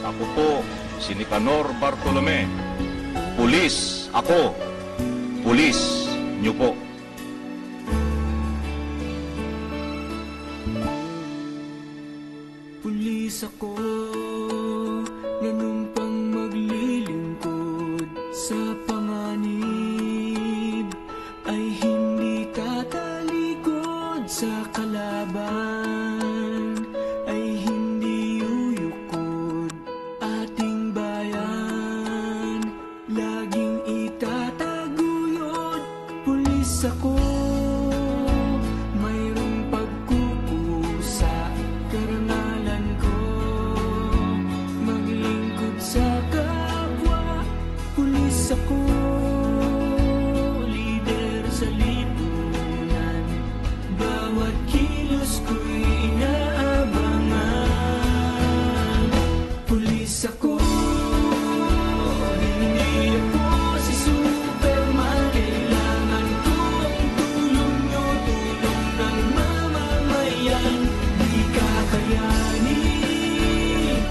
Ako po, si Nicanor Bartolome. Pulis ako. Pulis niyo po. Pulis ako na nung pang maglilingkod sa panganib ay hindi tatalikod sa kalaban, ay hindi yuyukod ating bayan, laging itataguyod. Pulis ako, mayroong pagkukusa, karangalan ko, maglingkod sa kapwa. Pulis ako, lider sa lipunan, bawat kilos ko'y inaabangan. Pulis ako, hindi ako si Superman, kailangan ko ang tulong nyo, tulong ng mamamayan. Di kakayanin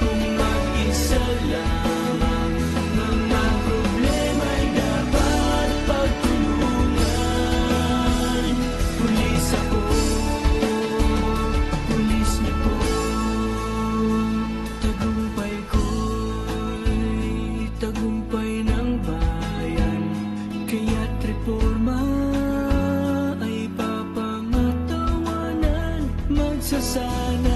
kung mag-isa lamang, mga problema'y dapat pagtulungan. Pulis ako, pulis niyo po. Tagumpay ko'y tagumpay ng bayan, kaya't reforma ay papangatawanan. Magsasana